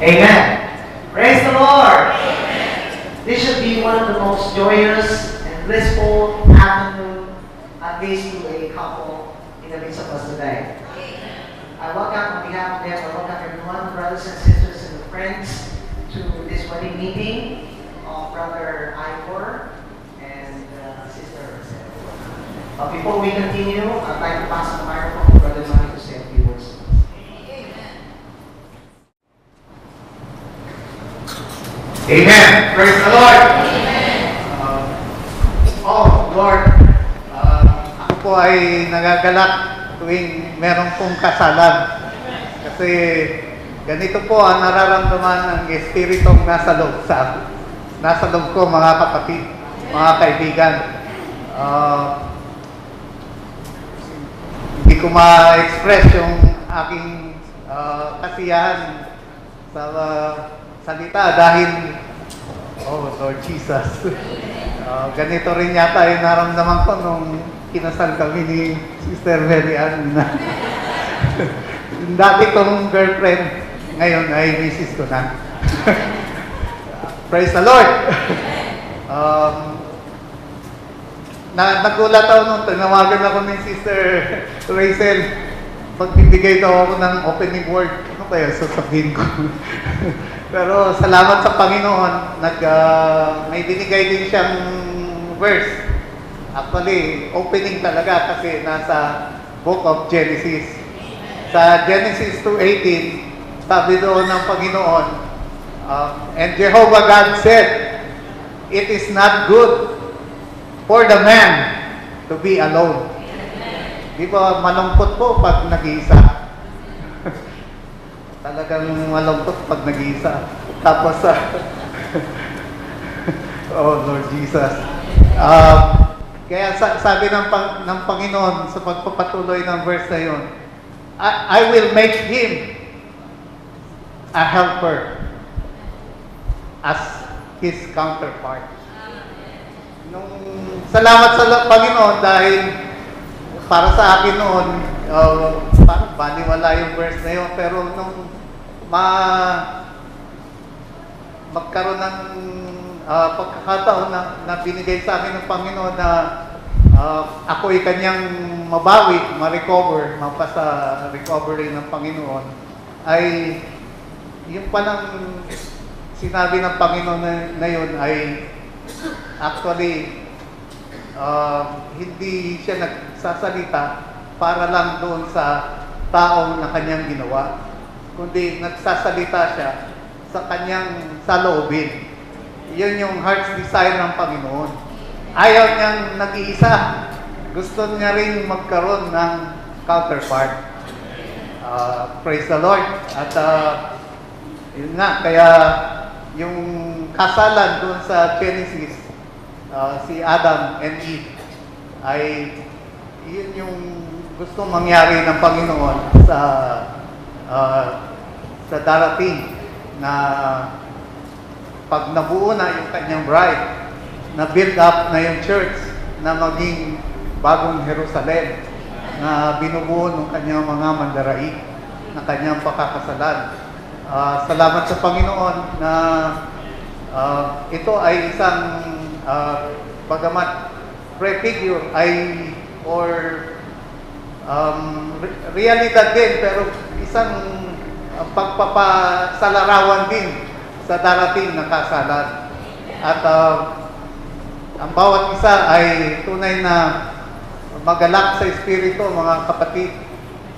Amen. Praise the Lord. This should be one of the most joyous and blissful afternoon, at least to a couple in the midst of us today. I welcome on behalf of them, I welcome everyone, brothers and sisters and friends, to this wedding meeting of Brother Ivor and Sister Rosette. But before we continue, I'd like to pass the microphone to Brother Manny to say a few words. Amen. Praise the Lord. Lord, ako po ay nagagalak tuwing meron pong kasalan. Kasi ganito po ang nararamdaman ng Espiritong nasa loob ko, mga kapatid, mga kaibigan. Hindi ko ma-express yung aking kasiyahan sa salita dahil, oh Lord Jesus, ganito rin yata yung naramdaman ko nung kinasal kami ni Sister Mary Ann. Yung dati kong girlfriend, ngayon ay misis ko na. Praise the Lord! Nagulat ako nung tinawagan ako ni Sister Rachel. Pagbibigay daw ako ng opening word, ano kaya sasabihin ko? Pero salamat sa Panginoon, may binigay din siyang verse. Actually, opening talaga kasi nasa Book of Genesis. Sa Genesis 2:18, sabi doon ng Panginoon, and Jehovah God said, it is not good for the man to be alone. Di ba malungkot po pag nag-iisa? Talagang malungkot pag nag-iisa. Tapos, oh Lord Jesus. Kaya sabi ng Panginoon sa pagpapatuloy ng verse na yun, I will make him a helper as his counterpart. Salamat sa Panginoon dahil para sa akin noon, parang baliwala yung verse na yun, pero nung magkaroon ng pagkakataon na binigay sa akin ng Panginoon na ako ay kanyang mabawi, ma-recover, mapasa recovery ng Panginoon, ay yung palang sinabi ng Panginoon na yun ay actually hindi siya nagsasalita para lang doon sa taong na kanyang ginawa, kundi nagsasalita siya sa kanyang saloobin. Yun yung heart's desire ng Panginoon. Ayaw niyang nag-iisa. Gusto niya rin magkaroon ng counterpart. Praise the Lord. At yun nga, kaya yung kasalan doon sa Genesis, si Adam and Eve, ay yun yung gusto mangyari ng Panginoon sa darating na pag nabuo na yung kanyang bride, na build up na yung church, na maging bagong Jerusalem, na binubuo ng kanyang mga mandaraig, na kanyang pakakasalan. Salamat sa Panginoon na ito ay isang bagamat prefigure ay or realidad din, pero isang pagpapasalarawan din sa darating na kasalan. At ang bawat isa ay tunay na magalak sa espiritu, mga kapatid,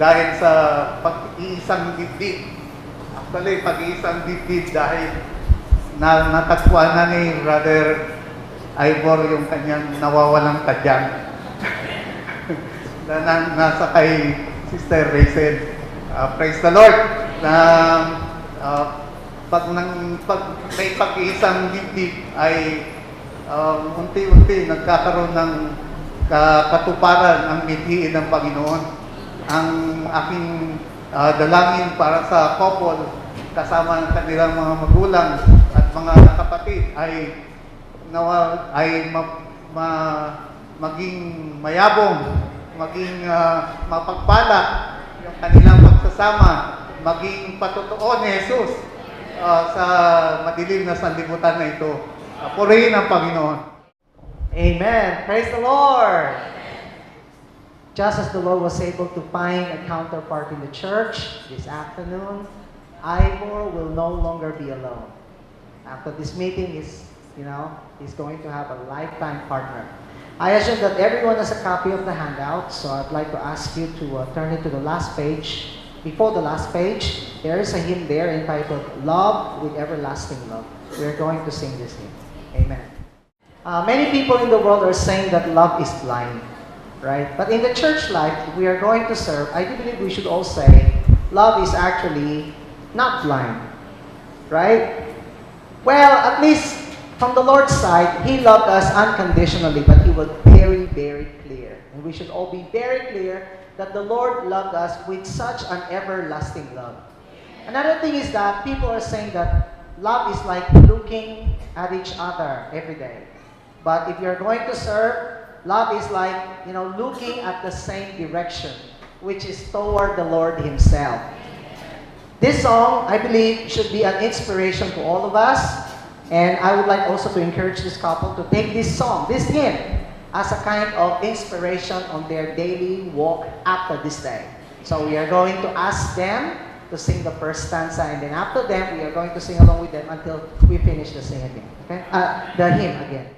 dahil sa pag-iisang dibdib. Actually, pag-iisang dibdib dahil natagpuan na ni Brother Ivor yung kanyang nawawalang tadyang na nasa kay Sister Rachel. Praise the Lord. Pag may pag-iisang dibdib ay unti-unti nagkakaroon ng katuparan ang mithiin ng Panginoon. Ang aking dalangin para sa couple kasama ng kanilang mga magulang at mga kapatid ay maging mayabong, maging mapagpala yung kanilang pagsasama, maging patotoo ni Jesus sa madilim na sanlibutan na ito. Purihin ang Panginoon. Amen. Praise the Lord. Just as the Lord was able to find a counterpart in the church this afternoon, Ivor will no longer be alone. After this meeting, he's going to have a lifetime partner. I assume that everyone has a copy of the handout, so I'd like to ask you to turn it to the last page. Before the last page, there is a hymn there entitled Love with Everlasting Love. We're going to sing this hymn. Amen. Many people in the world are saying that love is blind, right? But in the church life, if we are going to serve, I do believe we should all say, love is actually not blind, right? Well, at least from the Lord's side, He loved us unconditionally, but He was very, very clear. And we should all be very clear that the Lord loved us with such an everlasting love. Another thing is that people are saying that love is like looking at each other every day. But if you're going to serve, love is like, looking at the same direction, which is toward the Lord Himself. This song, I believe, should be an inspiration to all of us. And I would like also to encourage this couple to take this song, this hymn, as a kind of inspiration on their daily walk after this day. So we are going to ask them to sing the first stanza, and then after them, we are going to sing along with them until we finish the singing, okay? The hymn again.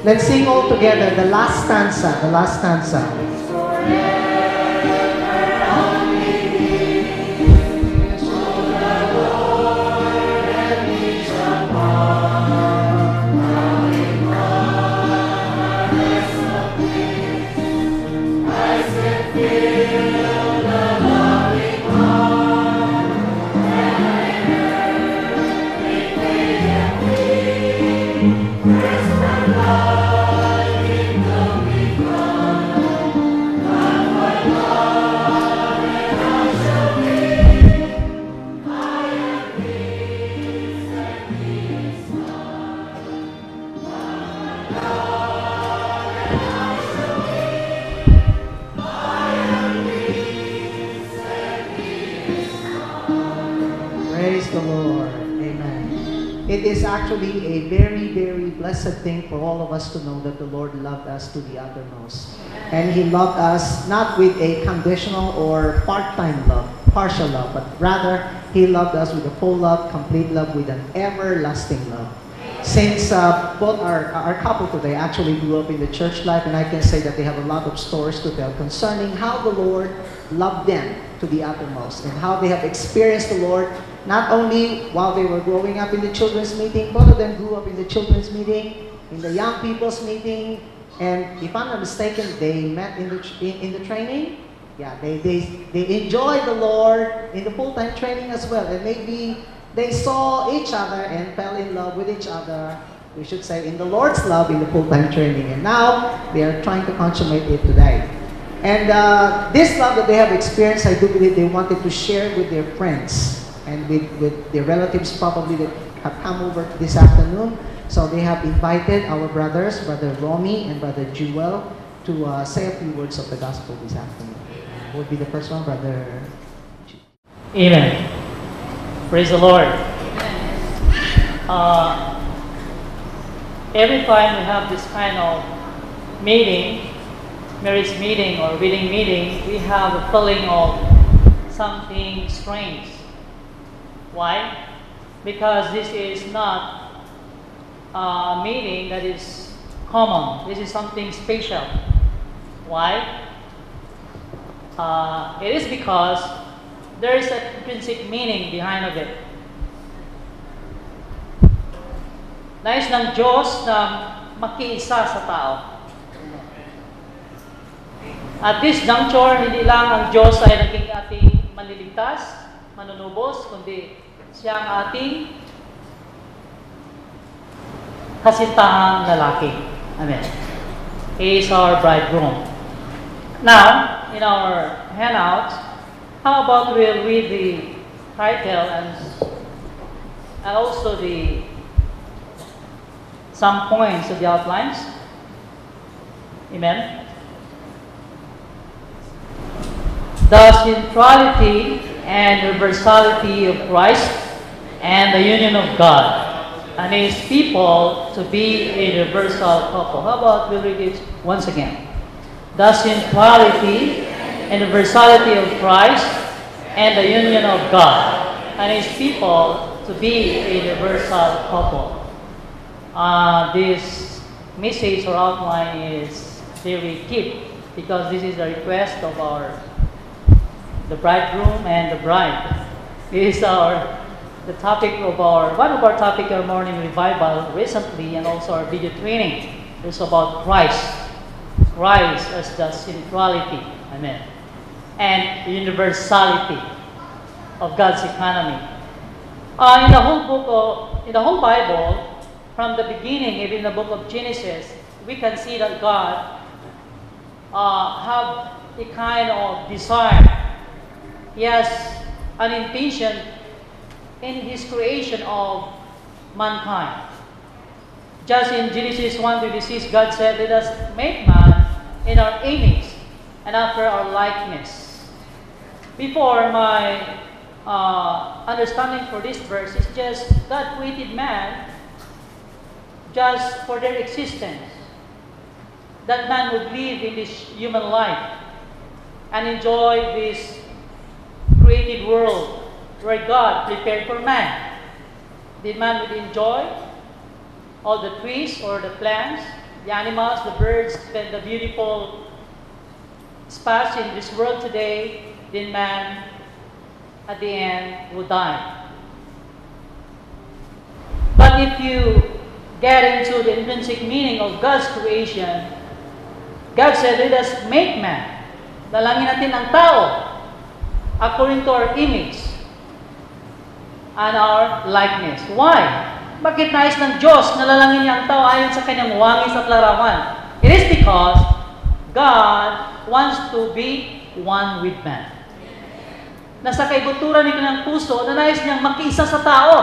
Let's sing all together the last stanza, the last stanza. Praise the Lord. Amen. It is actually a very, very blessed thing for all of us to know that the Lord loved us to the uttermost. And He loved us not with a conditional or part-time love, partial love, but rather He loved us with a full love, complete love, with an everlasting love. Since both our couple today actually grew up in the church life, and I can say that they have a lot of stories to tell concerning how the Lord loved them to the uttermost and how they have experienced the Lord not only while they were growing up in the children's meeting. Both of them grew up in the children's meeting, in the young people's meeting, and if I'm not mistaken, they met in the training. Yeah, they enjoyed the Lord in the full-time training as well, and maybe they saw each other and fell in love with each other, we should say, in the Lord's love in the full-time training. And now, they are trying to consummate it today. And this love that they have experienced, I do believe they wanted to share with their friends and with their relatives probably that have come over this afternoon. So they have invited our brothers, Brother Romy and Brother Jewel, to say a few words of the gospel this afternoon. Who would be the first one, Brother? Amen. Praise the Lord. Every time we have this kind of meeting, marriage meeting or wedding meeting, we have a feeling of something strange. Why? Because this is not meaning that is common. This is something special. Why? It is because there is a intrinsic meaning behind of it. Nais ng Diyos na makiisa sa tao. At this juncture, hindi lang ang Diyos ay naging ating manliligtas, manunubos, kundi siya ang ating kasintahang lalaki. Amen. He is our bridegroom. Now, in our handout, how about we'll read the title and also some points of the outlines. Amen. The centrality and universality of Christ and the union of God and His people to be a universal couple. How about we read it once again? The centrality and universality of Christ and the union of God and His people to be a universal couple. This message or outline is very deep because this is the request of the bridegroom and the bride. This is the topic of one of our topic of morning revival recently, and also our video training is about Christ as the centrality, amen, and universality of God's economy. In the whole Bible, from the beginning, even in the book of Genesis, we can see that God have a kind of desire. He has an intention in His creation of mankind. Just in Genesis 1:26, God said, "Let us make man in our image and after our likeness." Before, my understanding for this verse is just God created man just for their existence. That man would live in this human life and enjoy this created world where God prepared for man. The man would enjoy all the trees or the plants, the animals, the birds, and the beautiful spots in this world today. Then man, at the end, will die. But if you get into the intrinsic meaning of God's creation, God said, "Let us make man." Dalangin natin ang tao according to our image and our likeness. Why? Bakit nais ng Diyos na lalangin niya ang tao ayon sa kanyang wangis at larawan? It is because God wants to be one with man. Nasa kaibuturan ni kanyang puso na nais niyang makiisa sa tao.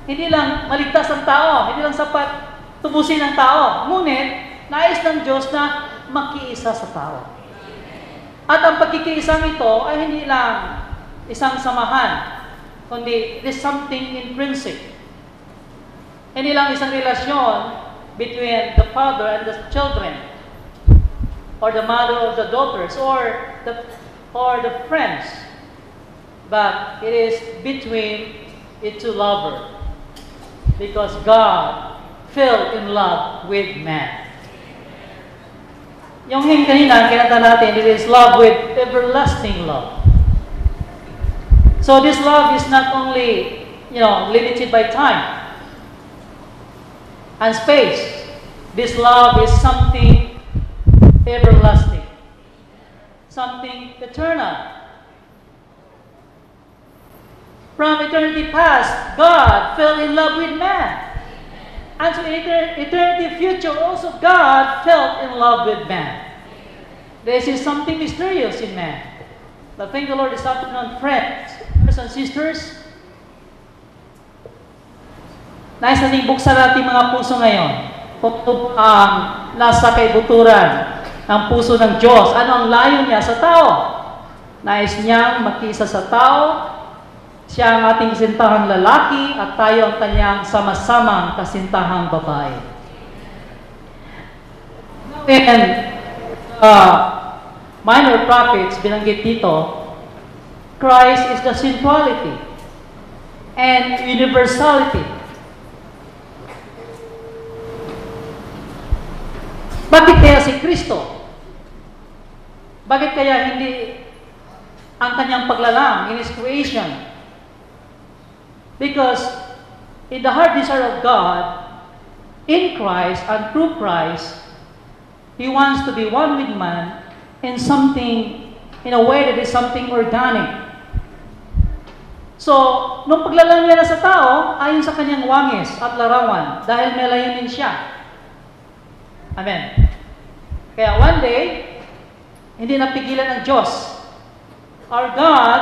Hindi lang maligtas ang tao, hindi lang sapat tubusin ang tao. Ngunit, nais ng Diyos na makiisa sa tao. At ang pagkikiisang ito ay hindi lang isang samahan, kundi it is something intrinsic. Hindi lang isang relasyon between the father and the children, or the mother of the daughters, or the friends, but it is between the two lovers, because God fell in love with man. Yung hymn kanina, kinanta natin, it is love with everlasting love. So this love is not only, limited by time and space. This love is something everlasting, something eternal. From eternity past, God fell in love with man. And so in eternity future, also God fell in love with man. This is something mysterious in man. But thank the Lord this afternoon, friends, brothers and sisters, nais nating buksan natin mga puso ngayon. Nasa kaibuturan ng puso ng Diyos. Ano ang layo niya sa tao? Nais niyang makisa sa tao. Siya ang ating kasintahang lalaki at tayo ang kanyang sama-samang kasintahang babae. And minor prophets, binanggit dito, Christ is the centrality and universality Bakit kaya si Kristo? Bakit kaya hindi ang kanyang paglalang in His creation? Because in the heart desire of God, in Christ and through Christ, He wants to be one with man in something, in a way that is something organic. So, nung paglalang niya sa tao, ayon sa kanyang wangis at larawan, dahil may layunin siya. Amen. Kaya one day, hindi napigilan ng Diyos. Our God,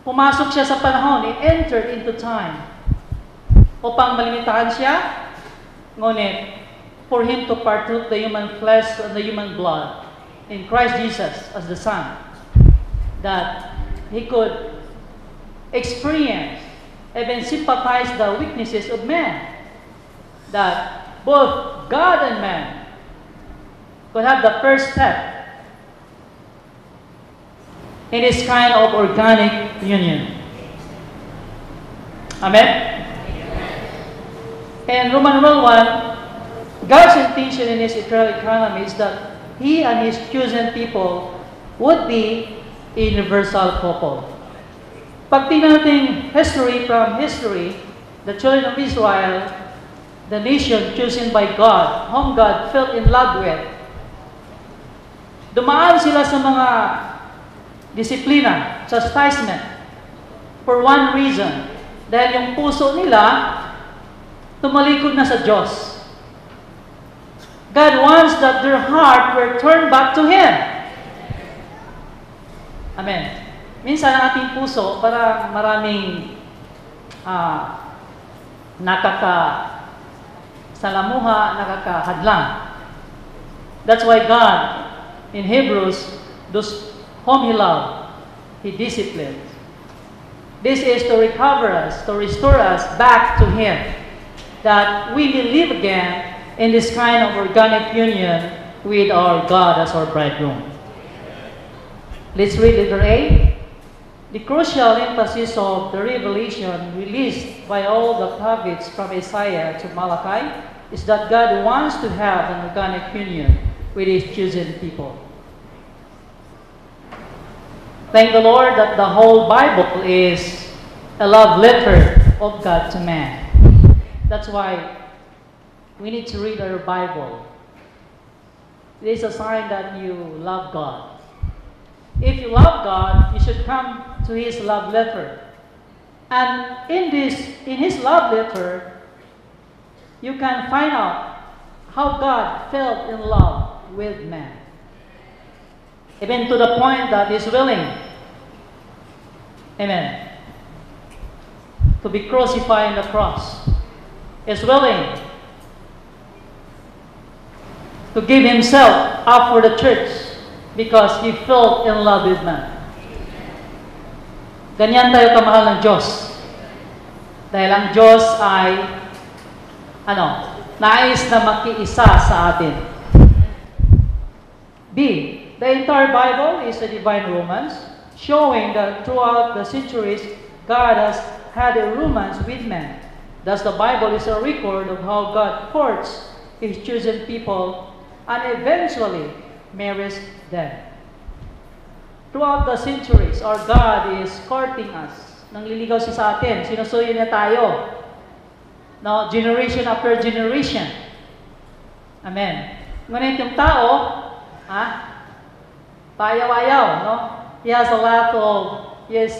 pumasok siya sa panahon, He entered into time upang malimitahan siya, ngunit for Him to partook the human flesh and the human blood in Christ Jesus as the Son, that He could experience, even sympathize the weaknesses of man, that both God and man could have the first step in this kind of organic union. Amen? In Roman numeral 1, God's intention in His eternal economy is that He and His chosen people would be a universal couple. Pag tingnan natin history from history, the children of Israel, the nation chosen by God, whom God fell in love with, dumaan sila sa mga disiplina, chastisement, for one reason. Dahil yung puso nila, tumalikod na sa Diyos. God wants that their heart will turn back to Him. Amen. Minsan ang ating puso, parang maraming nakakasalamuha, nakakahadlang. That's why God, in Hebrews, those whom He loved, He disciplines. This is to recover us, to restore us back to Him, that we will live again in this kind of organic union with our God as our bridegroom. Let's read letter A. The crucial emphasis of the revelation released by all the prophets from Isaiah to Malachi is that God wants to have an organic union with His chosen people. Thank the Lord that the whole Bible is a love letter of God to man. That's why we need to read our Bible. It is a sign that you love God. If you love God, you should come to His love letter. And in His love letter, you can find out how God felt in love with man. Even to the point that He's willing, amen, to be crucified on the cross. Is willing to give Himself up for the church because He fell in love with man. Ganyan tayo kamahal ng Diyos. Dahil ang Diyos ay, nais na makiisa sa atin. B. The entire Bible is a divine romance, showing that throughout the centuries, God has had a romance with man. Thus, the Bible is a record of how God courts His chosen people and eventually marries them. Throughout the centuries, our God is courting us. Nangliligaw siya sa atin. Sinusuyo niya tayo. No, generation after generation. Amen. Ngunit yung tao, payaw-ayaw, no? He has a lot of, he is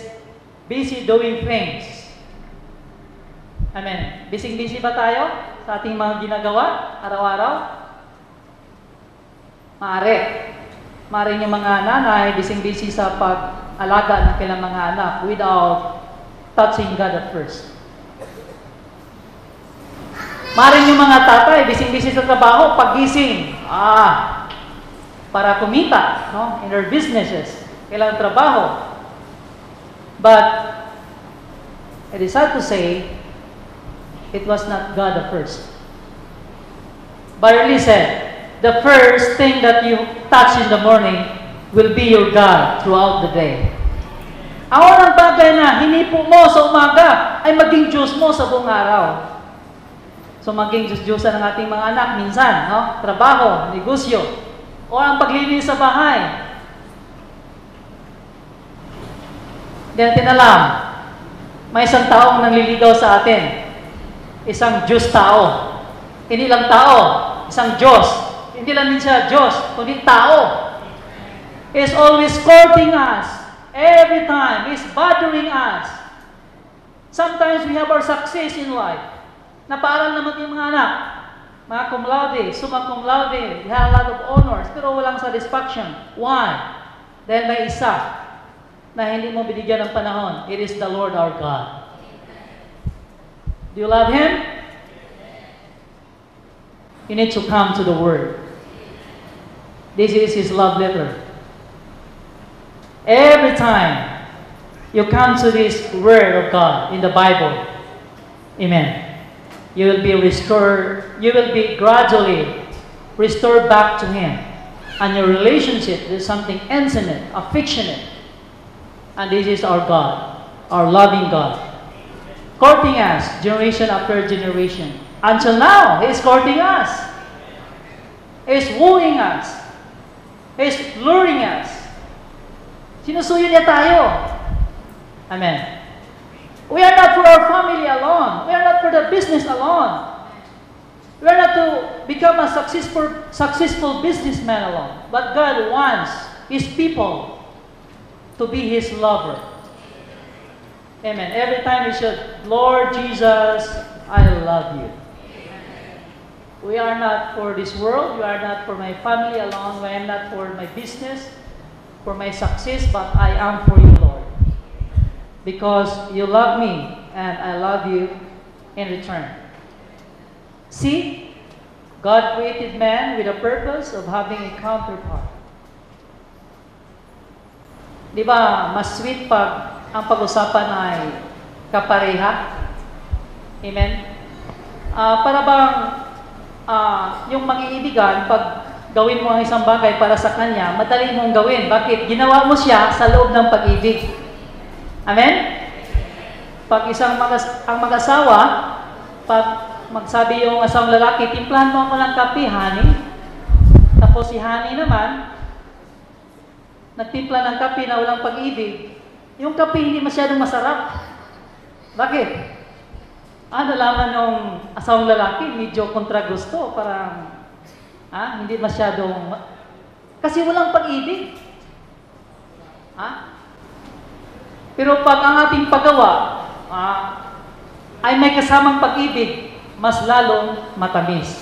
busy doing things. Amen. Busy-busy ba tayo sa ating mga ginagawa araw-araw? Maaari yung mga nanay busy-busy sa pag-alaga ng kailang mga anak without touching God at first. Maaari yung mga tatay busy-busy sa trabaho, paggising, para kumita, no? In their businesses, kailangan trabaho. But it is sad to say, it was not God at first. Barely said, the first thing that you touch in the morning will be your God throughout the day. Awan ang bagay na hinipo mo sa umaga ay maging Diyos mo sa buong araw. So maging Diyos-Diyosan ng ating mga anak minsan, no? Trabaho, negosyo, o ang paglinis sa bahay. Then tinalam, may isang taong nangliligaw sa atin. Isang Diyos tao. Hindi lang tao, isang Diyos. Hindi lang din siya Diyos, kundi tao. He's always courting us. Every time, He's bothering us. Sometimes we have our success in life. Napaaral naman yung mga anak. Mga cum laude, summa cum laude, they have a lot of honors, pero walang satisfaction. Why? Dahil may isa na hindi mo binigyan ng panahon. It is the Lord our God. Do you love Him? You need to come to the Word. This is His love letter. Every time you come to this Word of God in the Bible, amen, you will be restored, you will be gradually restored back to Him. And your relationship is something intimate, affectionate. And this is our God, our loving God, courting us generation after generation. Until now, He is courting us. He is wooing us. He is luring us. Sinusuyo niya tayo. Amen. We are not for our family alone. We are not for the business alone. We are not to become a successful businessman alone. But God wants His people to be His lover. Amen. Every time we should, Lord Jesus, I love you. We are not for this world. We are not for my family alone. We are not for my business, for my success, but I am for you, Lord. Because you love me and I love you in return. See, God created man with a purpose of having a counterpart. Di ba, mas sweet pag ang pag-usapan ay kapareha? Amen? Para bang yung mangiibigan, pag gawin mo ang isang bagay para sa kanya, madali mong gawin. Bakit? Ginawa mo siya sa loob ng pag-ibig. Amen? Pag ang mag-asawa, pag magsabi yung asawang lalaki, timplahan mo ako ng kape, honey. Tapos si honey naman, nagtimpla ng kape na walang pag-ibig, yung kape hindi masyadong masarap. Bakit? Nalaman ng asawang lalaki, medyo kontra gusto, parang, hindi masyadong, kasi walang pag-ibig. Pero pag ang ating paggawa ay may kasamang pag-ibig, mas lalong matamis.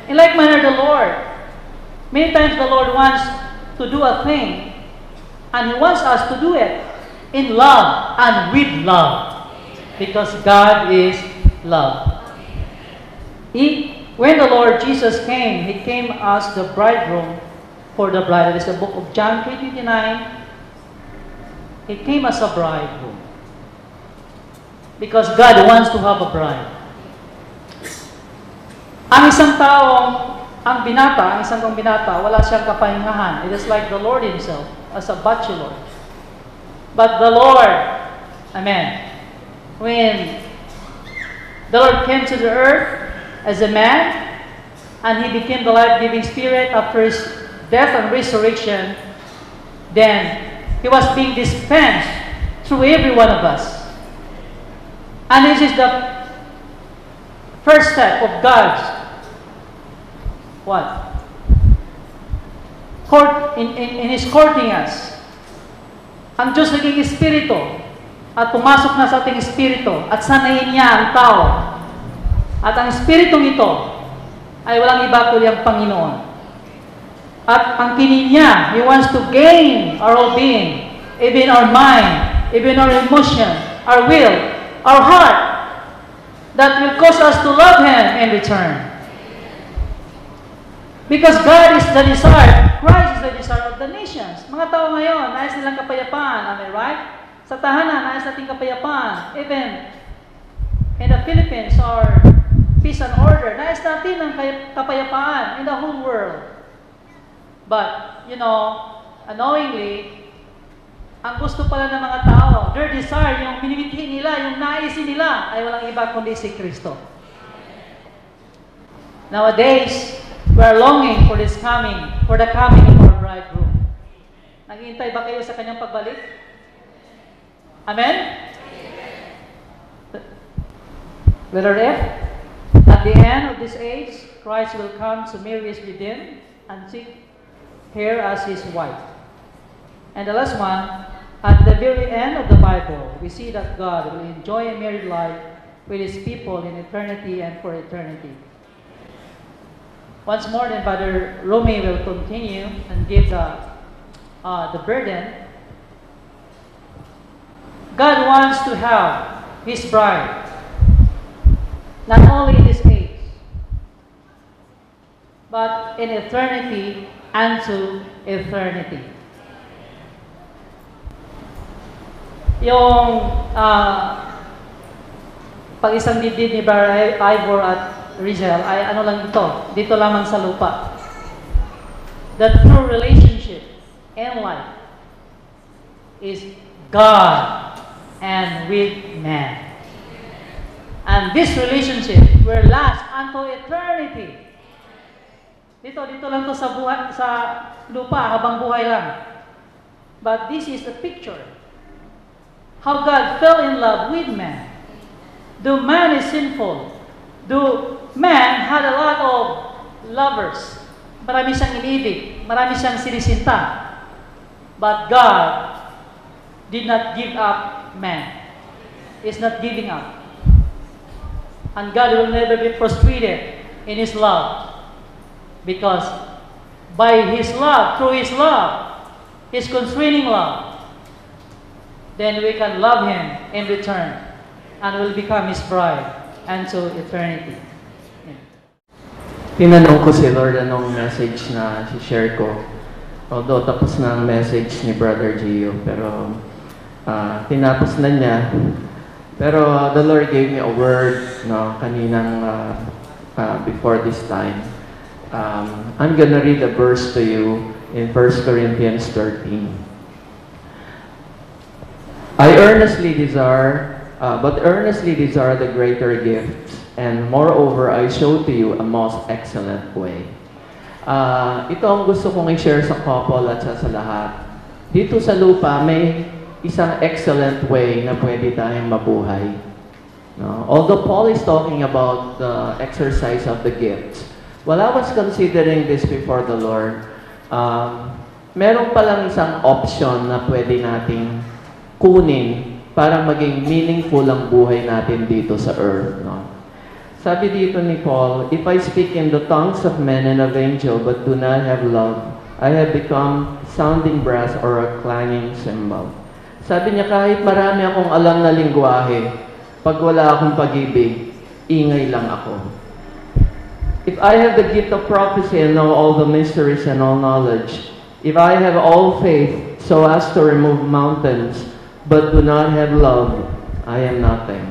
In like manner, the Lord, many times the Lord wants to do a thing, and He wants us to do it in love and with love, because God is love. When the Lord Jesus came, He came as the bridegroom for the bride. It is the book of John 3:29. He came as a bridegroom. Because God wants to have a bride. Ang isang taong, ang isang binata, wala siyang kapahingahan. It is like the Lord Himself as a bachelor. But the Lord, amen, when the Lord came to the earth as a man, and He became the life-giving Spirit after His death and resurrection, then He was being dispensed through every one of us. And this is the first step of God's what? In His courting us. Ang Diyos naging Espiritu at pumasok na sa ating Espiritu at sanayin niya ang tao. At ang Espiritong ito ay walang iba kundi ang Panginoon. At ang kinin niya, He wants to gain our whole being, even our mind, even our emotion, our will, our heart, that will cause us to love Him in return. Because God is the desire, Christ is the desire of the nations. Mga tao ngayon, nais nilang kapayapaan, am I right? Sa tahanan, nais nating kapayapaan. Even in the Philippines, or peace and order, nais natin ang kapayapaan in the whole world. But, unknowingly, ang gusto pala ng mga tao, their desire, yung minimithi nila, yung naisin nila, ay walang iba kundi si Kristo. Nowadays, we are longing for this coming, for the coming of our bridegroom. Naghihintay ba kayo sa kanyang pagbalik? Amen? Letter F, at the end of this age, Christ will come to marry his redeemed and take her as his wife. And the last one, at the very end of the Bible, we see that God will enjoy a married life with his people in eternity and for eternity. Once more, then Brother Romy will continue and give the burden. God wants to have his bride, not only in this age, but in eternity and to eternity. Yung pag-isang dibdib ni Brother Ivor at Rizal ay ano lang dito lamang sa lupa. The true relationship in life is God and with man. And this relationship will last unto eternity. Dito lang to sa buhay, sa lupa habang buhay lang. But this is a picture how God fell in love with man. Though man is sinful, though man had a lot of lovers, marami siyang inibig, marami siyang sinisinta, but God did not give up man. He's not giving up. And God will never be frustrated in His love, because by His love, through His love, His constraining love, then we can love Him in return and will become His bride unto eternity. Tinanong ko si Lord anong message na share ko. Although tapos na ang message ni Brother Gio, pero tinapos na niya. Pero the Lord gave me a word kaninang before this time. I'm gonna read a verse to you in 1 Corinthians 13. Earnestly desire the greater gifts, and moreover, I show to you a most excellent way. Ito ang gusto kong i-share sa couple at sa lahat. Dito sa lupa, may isang excellent way na pwede tayong mabuhay. No? Although Paul is talking about the exercise of the gifts, while I was considering this before the Lord, meron palang isang option na pwede nating kunin para maging meaningful ang buhay natin dito sa earth. No? Sabi dito ni Paul, if I speak in the tongues of men and of angels but do not have love, I have become sounding brass or a clanging cymbal. Sabi niya, kahit marami akong alam na lingwahe, pag wala akong pag-ibig, ingay lang ako. If I have the gift of prophecy and know all the mysteries and all knowledge, if I have all faith so as to remove mountains, but do not have love, I am nothing.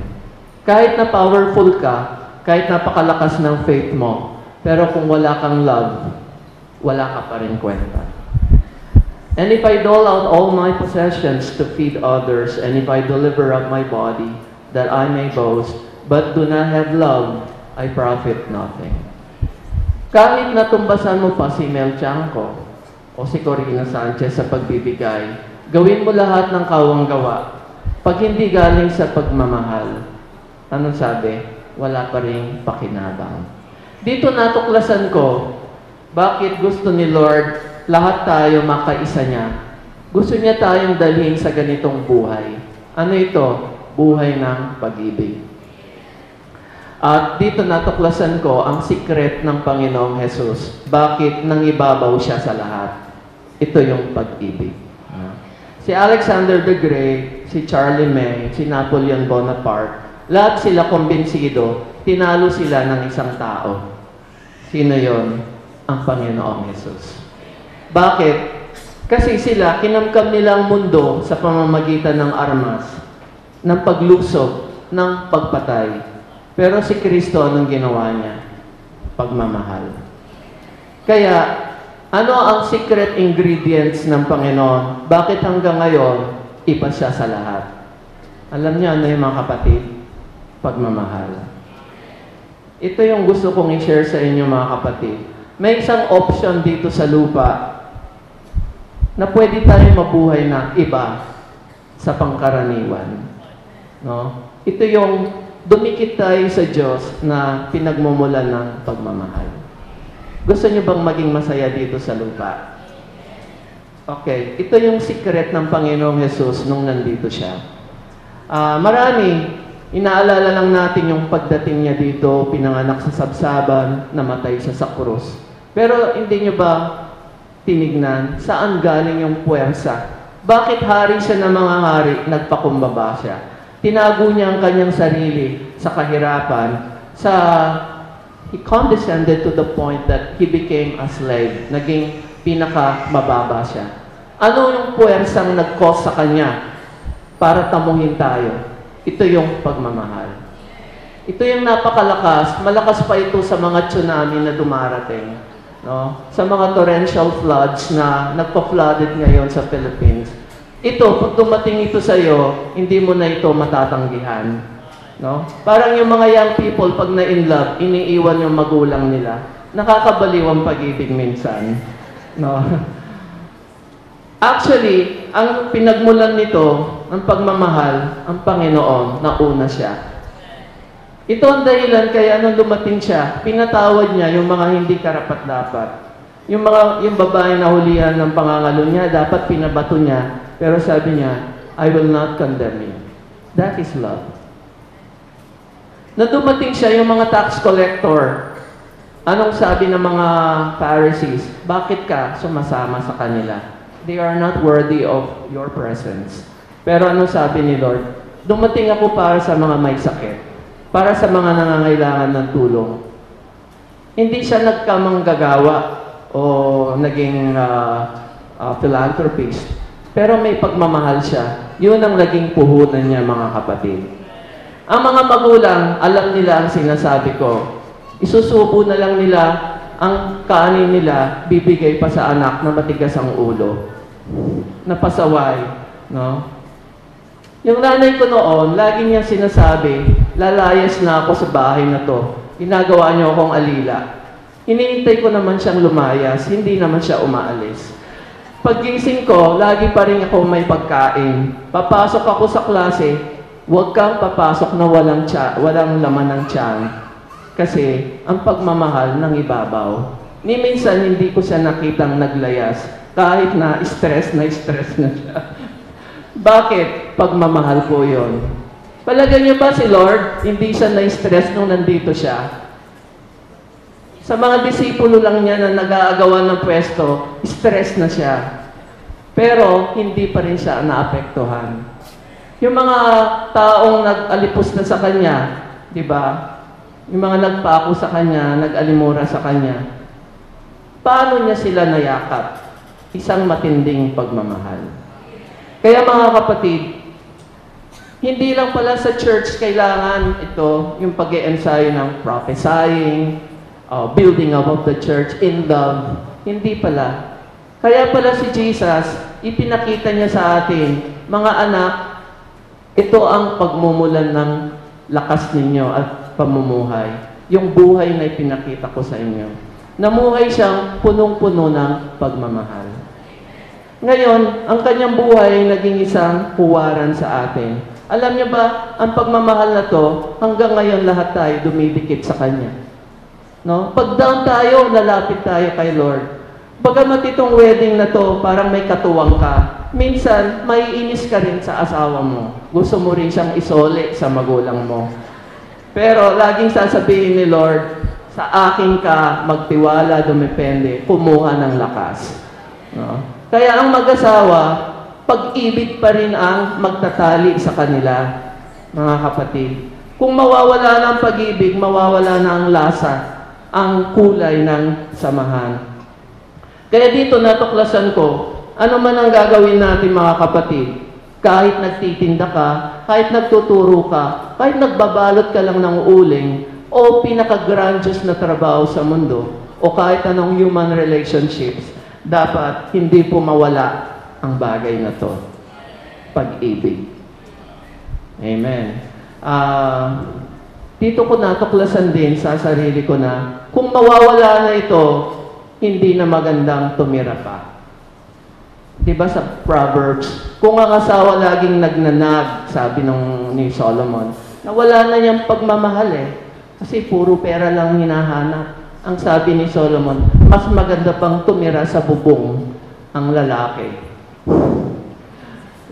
Kahit na powerful ka, kahit napakalakas ng faith mo, pero kung wala kang love, wala ka pa rin kwenta. And if I dole out all my possessions to feed others, and if I deliver up my body, that I may boast, but do not have love, I profit nothing. Kahit natumbasan mo pa si Mel Chanco o si Corina Sanchez sa pagbibigay, gawin mo lahat ng kawang gawa. Pag hindi galing sa pagmamahal, anong sabi? Wala pa rin pakinabang. Dito natuklasan ko, bakit gusto ni Lord lahat tayo makaisa niya. Gusto niya tayong dalhin sa ganitong buhay. Ano ito? Buhay ng pag-ibig. At dito natuklasan ko ang secret ng Panginoong Jesus. Bakit nangibabaw siya sa lahat? Ito yung pag-ibig. Si Alexander the Great, si Charlie May, si Napoleon Bonaparte, lahat sila kumbinsido, tinalo sila ng isang tao. Sino yon? Ang Panginoong Jesus. Bakit? Kasi sila, kinamkam nilang mundo sa pamamagitan ng armas, ng paglusob, ng pagpatay. Pero si Kristo, anong ginawa niya? Pagmamahal. Kaya, ano ang secret ingredients ng Panginoon? Bakit hanggang ngayon, iba siya sa lahat? Alam niyo ano yung mga kapatid? Pagmamahal. Ito yung gusto kong i-share sa inyo mga kapatid. May isang option dito sa lupa na pwede tayong mabuhay na iba sa pangkaraniwan. No? Ito yung dumikit tayo sa Diyos na pinagmumulan ng pagmamahal. Gusto niyo bang maging masaya dito sa lupa? Okay, ito yung secret ng Panginoong Jesus nung nandito siya. Marami, inaalala lang natin yung pagdating niya dito, pinanganak sa sabsaban, namatay siya sa krus. Pero hindi niyo ba tinignan saan galing yung puwersa? Bakit hari siya ng mga hari, nagpakumbaba siya? Tinago niya ang kanyang sarili sa kahirapan, he condescended to the point that he became a slave. Naging pinaka-mababa siya. Ano yung puwersang nag-cause sa kanya para tamuhin tayo? Ito yung pagmamahal. Ito yung napakalakas. Malakas pa ito sa mga tsunami na dumarating. No? Sa mga torrential floods na nagpa-flooded ngayon sa Philippines. Ito, pag dumating ito sa iyo, hindi mo na ito matatanggihan. No? Parang yung mga young people, pag na-in love, iniiwan yung magulang nila. Nakakabaliw ang pag-ibig minsan. No? Actually, ang pinagmulan nito, ang pagmamahal, ang Panginoon, nauna siya. Ito ang dahilan kaya nung dumating siya, pinatawad niya yung mga hindi karapat-dapat. Yung babae na hulihan ng pangangalo niya, dapat pinabato niya. Pero sabi niya, I will not condemn you. That is love. Nung dumating siya, yung mga tax collector, anong sabi ng mga Pharisees? Bakit ka sumasama sa kanila? They are not worthy of your presence. Pero anong sabi ni Lord? Dumating ako para sa mga may sakit. Para sa mga nangangailangan ng tulong. Hindi siya nagkamanggagawa o naging philanthropist. Pero may pagmamahal siya. Yun ang naging puhunan niya, mga kapatid. Ang mga magulang, alam nila ang sinasabi ko. Isusubo na lang nila ang kanin nila, bibigay pa sa anak na matigas ang ulo. Napasaway. No? Yung nanay ko noon, lagi niya sinasabi, lalayas na ako sa bahay na to. Ginagawa niyo akong alila. Hinihintay ko naman siyang lumayas, hindi naman siya umaalis. Paggising ko, lagi pa rin ako may pagkain. Papasok ako sa klase, huwag kang papasok na walang laman ng tiyan. Kasi ang pagmamahal ng ibabaw. Ni minsan hindi ko siya nakitang naglayas, kahit na stress na siya. Bakit? Pagmamahal po yun. Palagay niyo ba si Lord, hindi siya na-stress nung nandito siya? Sa mga disipulo lang niya na nag-aagawan ng pwesto, stress na siya. Pero, hindi pa rin siya naapektuhan. Yung mga taong nag-alipos na sa kanya, di ba? Yung mga nagpako sa kanya, nag-alimura sa kanya, paano niya sila nayakap? Isang matinding pagmamahal. Kaya mga kapatid, hindi lang pala sa church kailangan ito, yung pag-e-ensayo ng prophesying, building up of the church in love. Hindi pala. Kaya pala si Jesus, ipinakita niya sa atin, mga anak, ito ang pagmumulan ng lakas ninyo at pamumuhay. Yung buhay na ipinakita ko sa inyo. Namuhay siyang punong-puno ng pagmamahal. Ngayon, ang kanyang buhay naging isang huwaran sa atin. Alam niyo ba, ang pagmamahal na to, hanggang ngayon lahat tayo dumidikit sa kanya. No? Pag down tayo, lalapit tayo kay Lord. Bagamat itong wedding na to, parang may katuwang ka. Minsan, maiinis ka rin sa asawa mo. Gusto mo rin siyang isole sa magulang mo. Pero laging sasabihin ni Lord, sa akin ka magtiwala, dumepende, kumuha ng lakas. No? Kaya ang mag-asawa, pag-ibig pa rin ang magtatali sa kanila, mga kapatid. Kung mawawala na ang pag-ibig, mawawala na ang lasa, ang kulay ng samahan. Kaya dito natuklasan ko, ano man ang gagawin natin mga kapatid, kahit nagtitinda ka, kahit nagtuturo ka, kahit nagbabalot ka lang ng uling, o pinaka-grandiose na trabaho sa mundo, o kahit anong human relationships, dapat hindi po mawala ang bagay na to. Pag-ibig. Amen. dito ko natuklasan din sa sarili ko na kung mawawala na ito, hindi na magandang tumira pa. Diba sa Proverbs, kung ang asawa laging nagnanag, sabi ni Solomon, na wala na niyang pagmamahal eh. Kasi puro pera lang hinahanap. Ang sabi ni Solomon, mas maganda pang tumira sa bubong ang lalaki.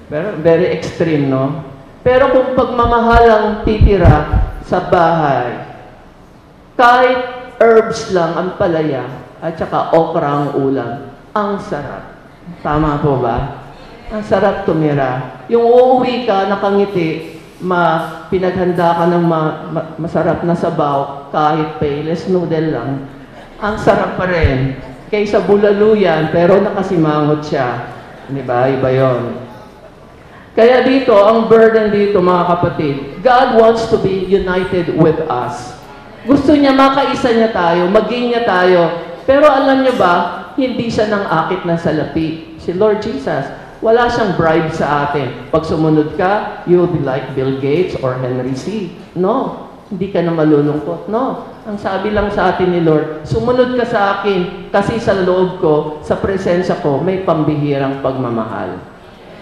Pero very extreme, no? Pero kung pagmamahal ang titira sa bahay, kahit herbs lang ang palaya at saka okra ang ulam, ang sarap. Tama po ba? Ang sarap tumira. Yung uuwi ka, nakangiti, pinaghanda ka ng masarap na sabaw, kahit payless noodle lang, ang sarap pa rin. Kaysa bulaluyan, pero nakasimangot siya. Di ba? Iba yun. Kaya dito, ang burden dito mga kapatid, God wants to be united with us. Gusto niya makaisa niya tayo, maging niya tayo. Pero alam niyo ba, hindi siya nang akit ng salapi. Si Lord Jesus, wala siyang bribe sa atin. Pag sumunod ka, you'll be like Bill Gates or Henry C. No, hindi ka na malulungkot. No, ang sabi lang sa atin ni Lord, sumunod ka sa akin kasi sa loob ko, sa presensya ko, may pambihirang pagmamahal.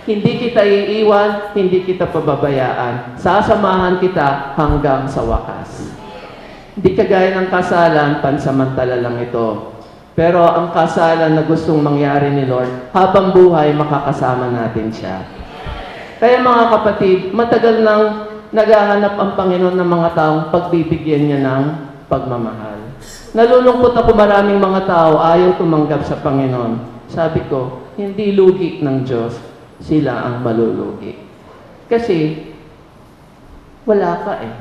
Hindi kita iiwan, hindi kita pababayaan. Sasamahan kita hanggang sa wakas. Hindi kagaya ng kasalan, pansamantala lang ito. Pero ang kasalan na gustong mangyari ni Lord, habang buhay, makakasama natin siya. Kaya mga kapatid, matagal nang naghahanap ang Panginoon ng mga taong pagbibigyan niya ng pagmamahal. Nalulungkot ako, maraming mga tao ayaw tumanggap sa Panginoon. Sabi ko, hindi lugi ng Diyos, sila ang malulugi. Kasi, wala ka eh.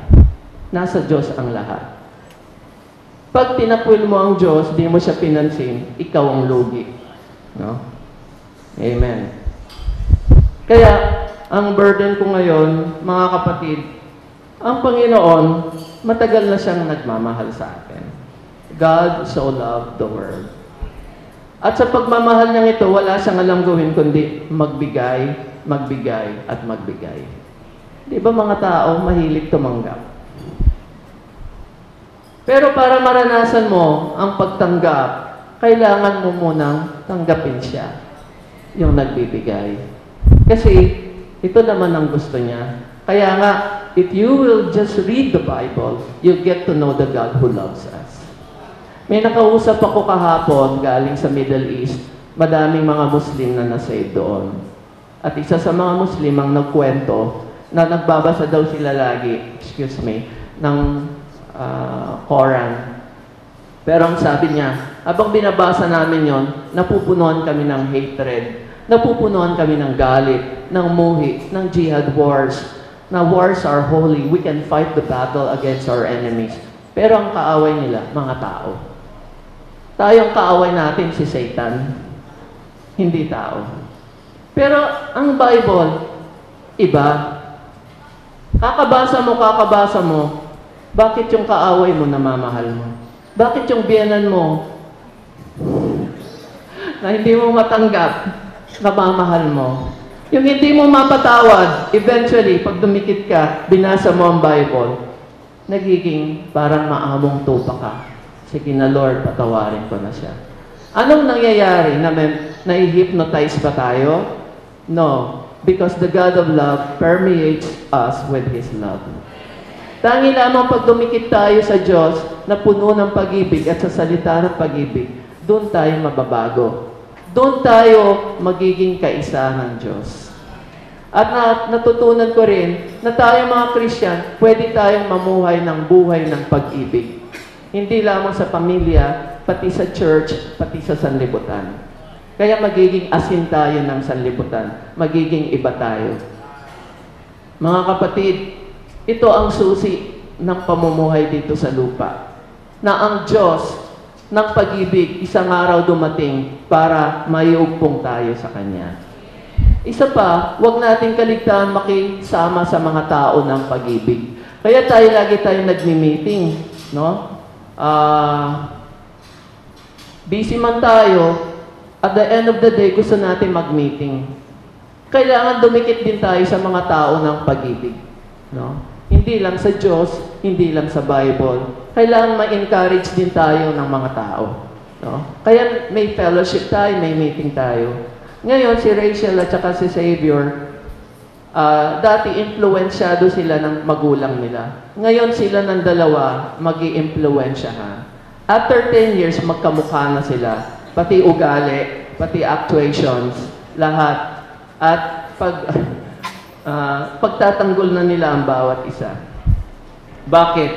Nasa Diyos ang lahat. Pag tinakwil mo ang Diyos, di mo siya pinansin, ikaw ang lugi. No? Amen. Kaya, ang burden ko ngayon, mga kapatid, ang Panginoon, matagal na siyang nagmamahal sa atin. God so loved the world. At sa pagmamahal niyang ito, wala siyang alam gawin kundi magbigay, magbigay, at magbigay. Di ba mga tao mahilig tumanggap? Pero para maranasan mo ang pagtanggap, kailangan mo munang tanggapin siya, yung nagbibigay. Kasi ito naman ang gusto niya. Kaya nga, if you will just read the Bible, you get to know the God who loves us. May nakausap ako kahapon galing sa Middle East, madaming mga Muslim na nasave doon. At isa sa mga Muslim ang nagkwento na nagbabasa daw sila lagi, ng Quran. Pero ang sabi niya, habang binabasa namin yon, napupunuan kami ng hatred, napupunuan kami ng galit, ng muhi, ng jihad wars. Na wars are holy, we can fight the battle against our enemies. Pero ang kaaway nila, mga tao. Tayong kaaway natin si Satan, hindi tao. Pero ang Bible, iba. Kakabasa mo, bakit yung kaaway mo namamahal mo? Bakit yung biyanan mo na hindi mo matanggap, namamahal mo? Yung hindi mo mapatawad, eventually, pag dumikit ka, binasa mo ang Bible, nagiging parang maamong tupa ka. Sige na Lord, patawarin ko na siya. Anong nangyayari? Na-hypnotize ba tayo? No. Because the God of love permeates us with His love. Tangi lamang pag dumikit tayo sa Diyos na puno ng pag-ibig at sa salita ng pag-ibig, doon tayo mababago. Doon tayo magiging kaisa ng Diyos. At natutunan ko rin na tayo mga Christian, pwede tayong mamuhay ng buhay ng pag-ibig. Hindi lamang sa pamilya, pati sa church, pati sa sanlibutan. Kaya magiging asin tayo ng sanlibutan. Magiging iba tayo. Mga kapatid, ito ang susi ng pamumuhay dito sa lupa. Na ang Diyos ng pag-ibig, isang araw dumating para maiugpong tayo sa Kanya. Isa pa, huwag nating kaligtaan makisama sa mga tao ng pag-ibig. Kaya lagi tayo nagmi-meeting, no? Busy man tayo, at the end of the day, gusto natin mag-meeting. Kailangan dumikit din tayo sa mga tao ng pag-ibig. No? Hindi lang sa Diyos, hindi lang sa Bible. Kailangan ma-encourage din tayo ng mga tao. No? Kaya may fellowship tayo, may meeting tayo. Ngayon, si Rachel at saka si Xavier, dati influensyado sila ng magulang nila. Ngayon sila ng dalawa mag-i-impluensyahan. After 10 years, magkamukha na sila. Pati ugali, pati actuations, lahat. At pagtatanggol na nila ang bawat isa. Bakit?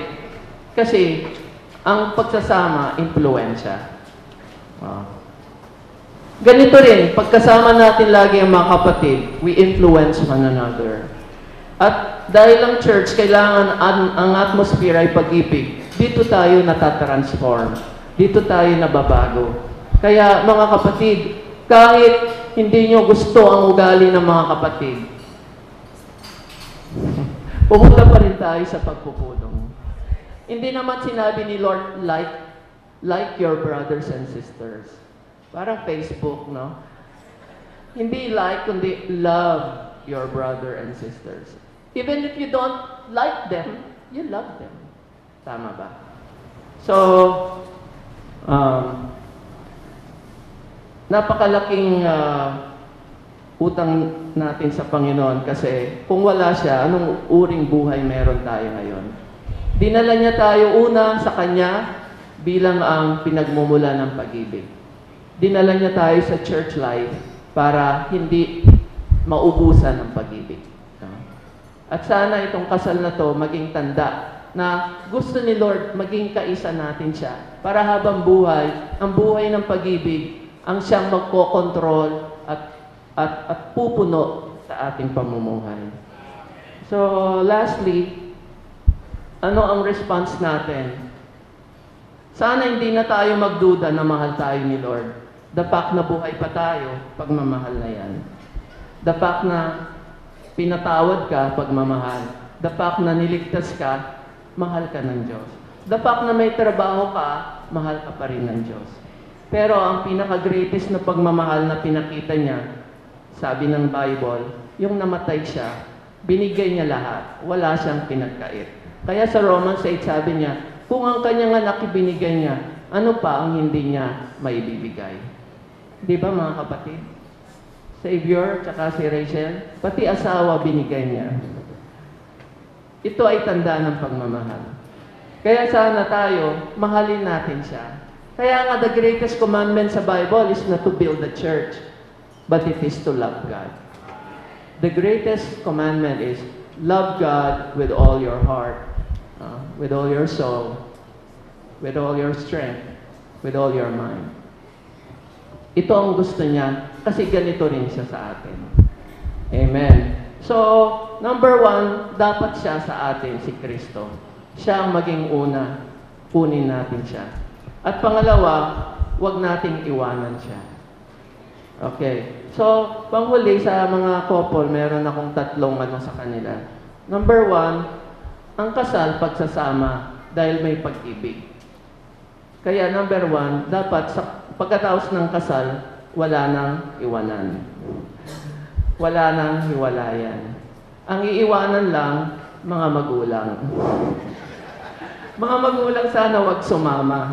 Kasi ang pagsasama, impluensya. Ganito rin, pagkasama natin lagi ang mga kapatid, we influence one another. At dahil ang church, kailangan ang atmosphere ay pag-ibig. Dito tayo natatransform. Dito tayo nababago. Kaya mga kapatid, kahit hindi nyo gusto ang ugali ng mga kapatid, pumunta pa rin tayo sa pagpupulong. Hindi naman sinabi ni Lord, like your brothers and sisters. Parang Facebook, no? Hindi like, kundi love your brother and sisters. Even if you don't like them, you love them. Tama ba? So, napakalaking utang natin sa Panginoon kasi kung wala siya, anong uring buhay meron tayo ngayon? Dinala niya tayo una sa Kanya bilang ang pinagmumula ng pag-ibig. Dinala niya tayo sa church life para hindi maubusan ng pag-ibig. At sana itong kasal na to maging tanda na gusto ni Lord maging kaisa natin siya para habang buhay, ang buhay ng pag-ibig ang siyang magkokontrol at pupuno sa ating pamumuhay. So, lastly, ano ang response natin? Sana hindi na tayo magduda na mahal tayo ni Lord. The fact na buhay pa tayo, pagmamahal na yan. The fact na pinatawad ka, pagmamahal. The fact na niligtas ka, mahal ka ng Diyos. The fact na may trabaho ka, mahal ka pa rin ng Diyos. Pero ang pinaka-greatest na pagmamahal na pinakita niya, sabi ng Bible, yung namatay siya, binigay niya lahat. Wala siyang pinagkait. Kaya sa Romans 8 sabi niya, kung ang kanyang anak ibinigay niya, ano pa ang hindi niya maibibigay? Di ba mga kapatid? Xavier, tsaka si Rachel, pati asawa binigay niya. Ito ay tanda ng pagmamahal. Kaya sana tayo, mahalin natin siya. Kaya nga the greatest commandment sa Bible is not to build a church, but it is to love God. The greatest commandment is love God with all your heart, with all your soul, with all your strength, with all your mind. Ito ang gusto niya kasi ganito rin siya sa atin. Amen. So, number 1, dapat siya sa atin, si Kristo. Siya ang maging una. Kunin natin siya. At pangalawa, huwag nating iwanan siya. Okay. So, panghuli sa mga couple, meron akong tatlong sa kanila. Number 1, ang kasal, pagsasama dahil may pag-ibig. Kaya number 1, dapat pagkatapos ng kasal, wala nang iwanan. Wala nang hiwalayan. Ang iiwanan lang, mga magulang. Mga magulang sana wag sumama.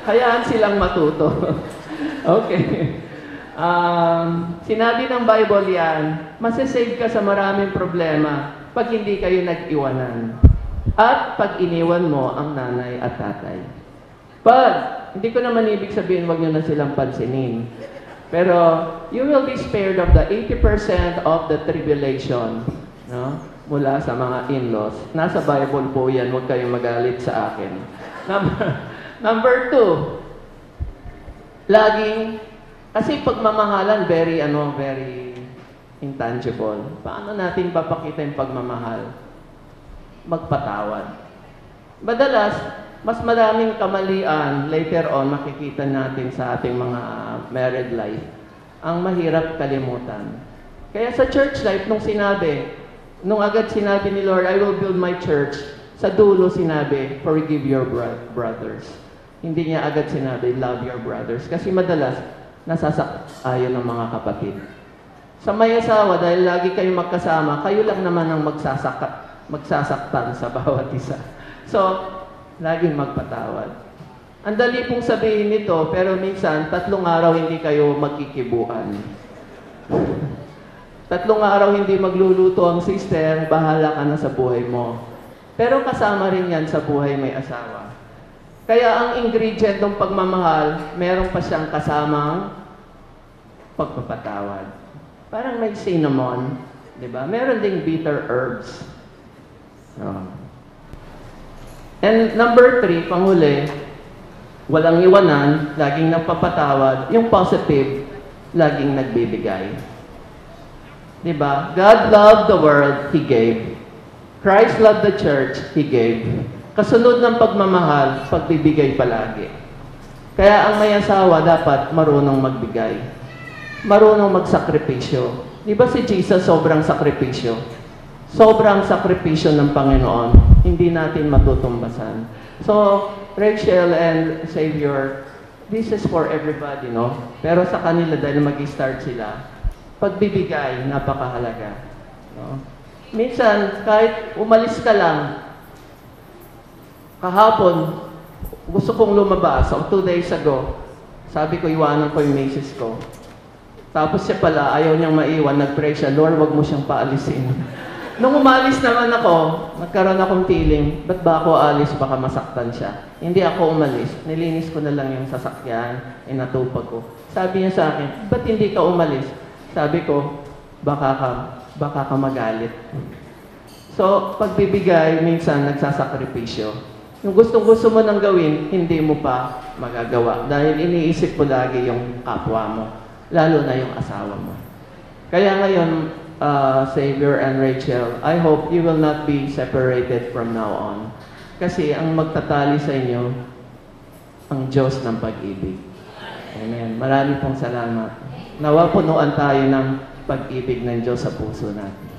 Hayaan silang matuto. Okay. Sinabi ng Bible yan, masasave ka sa maraming problema pag hindi kayo nag-iwanan. At pag iniwan mo ang nanay at tatay. Hindi ko naman ibig sabihin wag nyo na silang pansinin. Pero, you will be spared of the 80% of the tribulation. No? Mula sa mga in-laws. Nasa Bible po yan, huwag kayong magalit sa akin. Number 2, laging, kasi pagmamahalan, very intangible. Paano natin papakita yung pagmamahal? Magpatawad. Madalas, mas maraming kamalian, later on, makikita natin sa ating mga married life, ang mahirap kalimutan. Kaya sa church life, nung agad sinabi ni Lord, I will build my church, sa dulo sinabi, forgive your brothers. Hindi niya agad sinabi, love your brothers. Kasi madalas, nasasakayo ng mga kapatid. Sa may asawa, dahil lagi kayo magkasama, kayo lang naman ang magsasaktan sa bawat isa. So, laging magpatawad. Ang dali pong sabihin nito, pero minsan, 3 araw hindi kayo magkikibuan. 3 araw hindi magluluto ang sister, bahala ka na sa buhay mo. Pero kasama rin yan sa buhay may asawa. Kaya ang ingredient ng pagmamahal, meron pa siyang kasamang pagpapatawad. Parang may cinnamon, di ba? Meron ding bitter herbs. And number 3, panghuli, walang iwanan, laging nagpapatawad. Yung positive, laging nagbibigay. Di ba? God loved the world, He gave. Christ loved the church, He gave. Kasunod ng pagmamahal, pagbibigay palagi. Kaya ang may asawa dapat marunong magbigay. Marunong magsakripisyo. Di ba si Jesus sobrang sakripisyo? Sobrang sakripisyo ng Panginoon. Hindi natin matutumbasan. So, Rachel and Savior, this is for everybody, no? Pero sa kanila, dahil mag-start sila, pagbibigay, napakahalaga. No? Minsan, kahit umalis ka lang, kahapon, gusto kong lumabas, o 2 days ago, sabi ko, iwanan ko yung misis ko. Tapos siya pala, ayaw niyang maiwan, nag-pray siya, Lord, wag mo siyang paalisin. Nung umalis naman ako, nagkaroon akong feeling, ba't ba ako alis, baka masaktan siya. Hindi ako umalis, nilinis ko na lang yung sasakyan, inatupag ko. Sabi niya sa akin, ba't hindi ka umalis? Sabi ko, baka ka magalit. So, pagbibigay, minsan nagsasakripisyo. Yung gustong-gusto mo nang gawin, hindi mo pa magagawa. Dahil iniisip mo lagi yung kapwa mo, lalo na yung asawa mo. Kaya ngayon, Savior and Rachel, I hope you will not be separated from now on. Kasi ang magtatali sa inyo, ang Diyos ng pag-ibig. Amen. Marami pong salamat. Nawa punuan tayo ng pag-ibig ng Diyos sa puso natin.